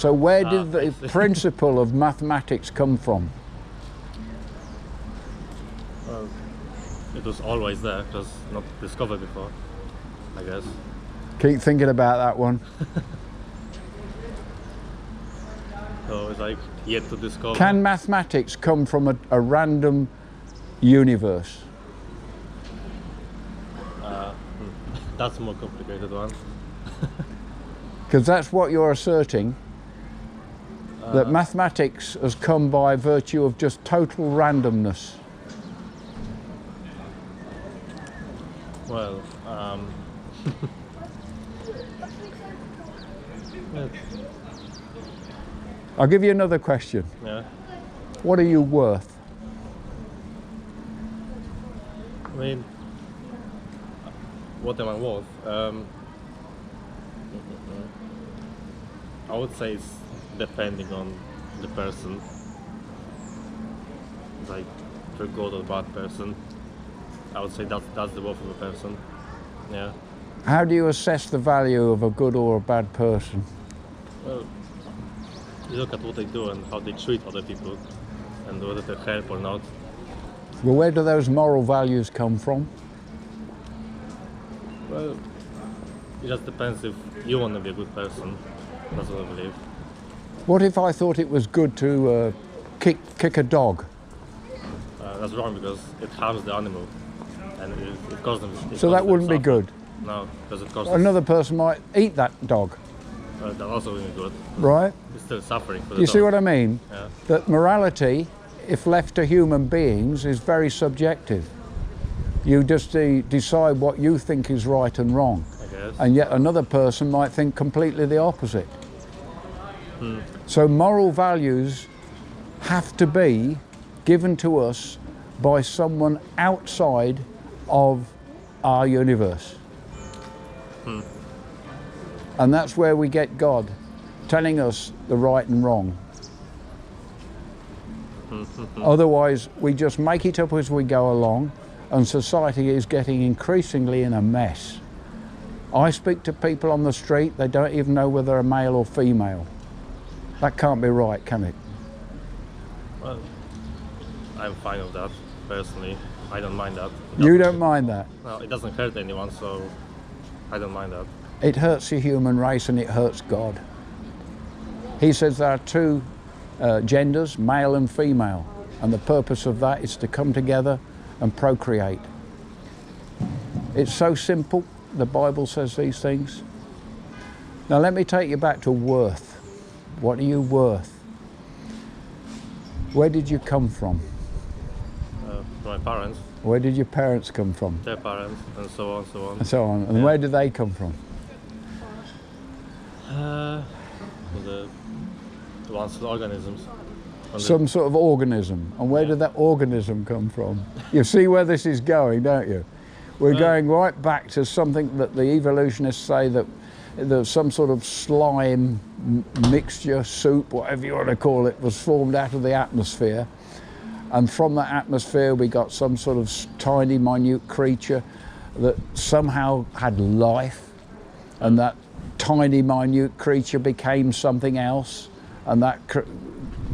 So where did the principle of mathematics come from? Well, it was always there, just not discovered before, I guess. Keep thinking about that one. So it's like yet to discover. Can mathematics come from a random universe? That's a more complicated one. Because that's what you're asserting, that mathematics has come by virtue of just total randomness. Well, I'll give you another question. yeah. What are you worth? I mean, what am I worth? I would say it's depending on the person. Like, if you're a good or bad person, I would say that's the worth of a person. Yeah. How do you assess the value of a good or a bad person? Well, you look at what they do and how they treat other people, and whether they help or not. Well, where do those moral values come from? Well, it just depends if you want to be a good person. That's what I believe. What if I thought it was good to kick a dog? That's wrong because it harms the animal, and it causes them. So that wouldn't be good? No, because it causes. Another person might eat that dog. That also wouldn't be good. Right? It's still suffering for the You dog. see what I mean? Yeah. That morality, if left to human beings, is very subjective. You just decide what you think is right and wrong. I guess. And yet another person might think completely the opposite. So moral values have to be given to us by someone outside of our universe. And that's where we get God telling us the right and wrong. Otherwise, we just make it up as we go along, and society is getting increasingly in a mess. I speak to people on the street, they don't even know whether they're male or female. That can't be right, can it? Well, I'm fine with that, personally. I don't mind that. You don't mind that? No, it doesn't hurt anyone, so I don't mind that. It hurts the human race and it hurts God. He says there are two genders, male and female, and the purpose of that is to come together and procreate. It's so simple, the Bible says these things. Now let me take you back to worth. What are you worth? Where did you come from? My parents, Where did your parents come from? their parents, and so on, so on. And so on. And Yeah. where did they come from? The ones, organisms. Some sort of organism. And where did that organism come from? You see where this is going, don't you? We're going right back to something that the evolutionists say that there's some sort of slime mixture, soup, whatever you want to call it, was formed out of the atmosphere. And from that atmosphere we got some sort of tiny, minute creature that somehow had life, and that tiny, minute creature became something else, and that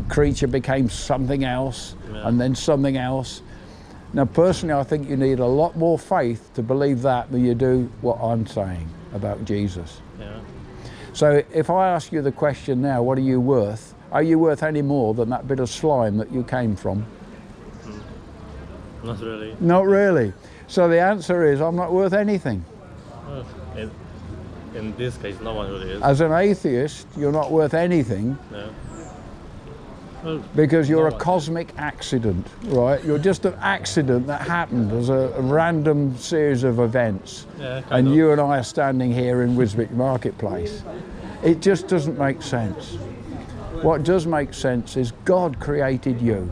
creature became something else, and then something else. Now personally I think you need a lot more faith to believe that than you do what I'm saying about Jesus. Yeah. So if I ask you the question now, what are you worth any more than that bit of slime that you came from? Not really. Not really. So the answer is I'm not worth anything. Well, in this case, no one really is. As an atheist, you're not worth anything. Yeah. Well, because you're no a cosmic accident, right? You're just an accident that happened as a random series of events. Yeah, and you and I are standing here in Wisbech Marketplace. It just doesn't make sense. What does make sense is God created you.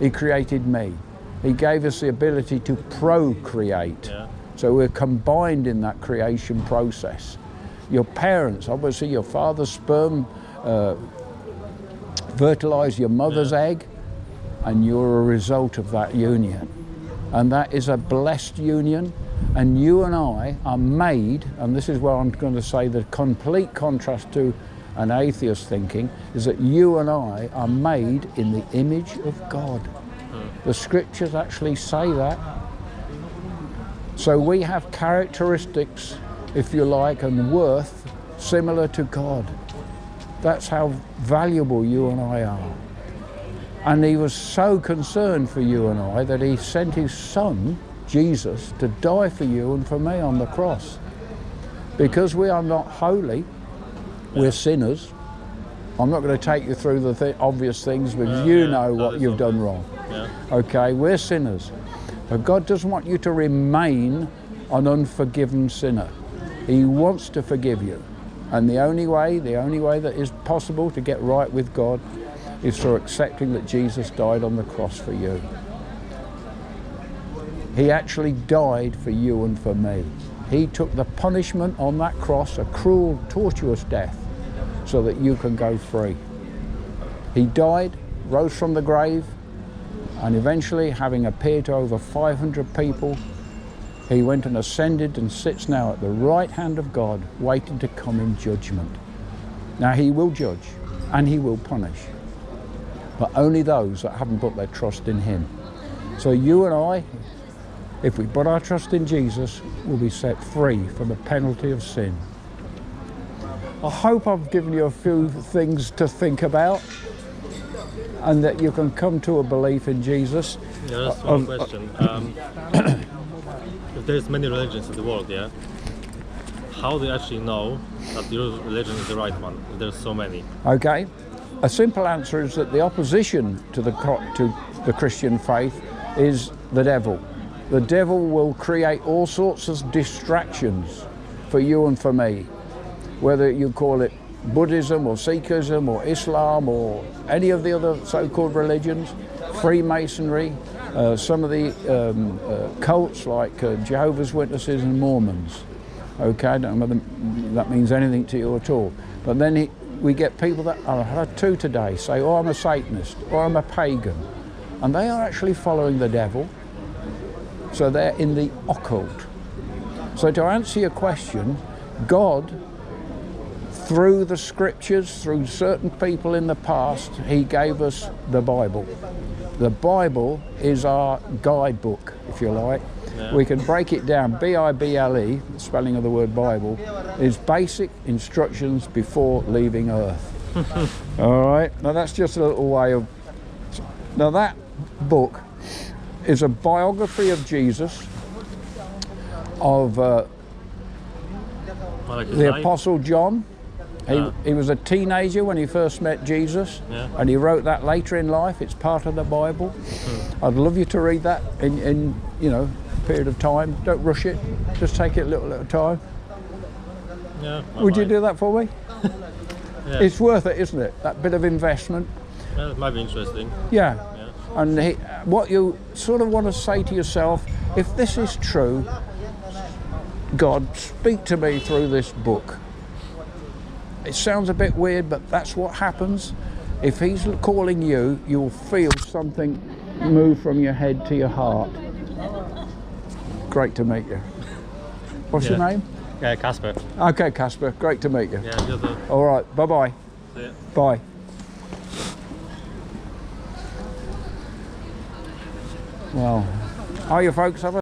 He created me. He gave us the ability to procreate. Yeah. So we're combined in that creation process. Your parents, obviously your father's sperm fertilized your mother's egg, and you're a result of that union. And that is a blessed union, and you and I are made, and this is where I'm going to say the complete contrast to and atheist thinking is that you and I are made in the image of God. The scriptures actually say that. So we have characteristics, if you like, and worth similar to God. That's how valuable you and I are. And he was so concerned for you and I that he sent his son, Jesus, to die for you and for me on the cross. Because we are not holy, we're sinners. I'm not going to take you through the obvious things because you know what you've done wrong. Okay, we're sinners. But God doesn't want you to remain an unforgiven sinner. He wants to forgive you. And the only way that is possible to get right with God is through accepting that Jesus died on the cross for you. He actually died for you and for me. He took the punishment on that cross, a cruel, tortuous death, so that you can go free. He died, rose from the grave, and eventually, having appeared to over 500 people, he went and ascended and sits now at the right hand of God, waiting to come in judgment. Now he will judge and he will punish, but only those that haven't put their trust in him. So you and I, if we put our trust in Jesus, will be set free from the penalty of sin. I hope I've given you a few things to think about and that you can come to a belief in Jesus. Yeah, that's one question. If there's many religions in the world, yeah, how do you actually know that your religion is the right one, if there's so many? Okay, a simple answer is that the opposition to the Christian faith is the devil. The devil will create all sorts of distractions for you and for me, whether you call it Buddhism or Sikhism or Islam or any of the other so-called religions, Freemasonry, some of the cults like Jehovah's Witnesses and Mormons. Okay, I don't know whether that means anything to you at all. But then we get people that, I had two today, say, oh, I'm a Satanist or I'm a pagan. And they are actually following the devil. So they're in the occult. So to answer your question, God, through the scriptures, through certain people in the past, he gave us the Bible. The Bible is our guidebook, if you like. Yeah. We can break it down. B-I-B-L-E, the spelling of the word Bible, is basic instructions before leaving Earth. All right, now that's just a little way of... Now that book is a biography of Jesus, of the Apostle John. He was a teenager when he first met Jesus, and he wrote that later in life. It's part of the Bible. I'd love you to read that in you know, period of time. Don't rush it. Just take it a little at a time. Yeah. Would you do that for me? Yeah. It's worth it, isn't it? That bit of investment. Yeah, it might be interesting. Yeah. And what you sort of want to say to yourself, if this is true, God, speak to me through this book. It sounds a bit weird, but that's what happens. If he's calling you, you'll feel something move from your head to your heart. Great to meet you. What's your name? Casper. Okay, Casper, great to meet you. Yeah, you too. All right, bye-bye. See ya. Bye. Well, how are you folks? Have a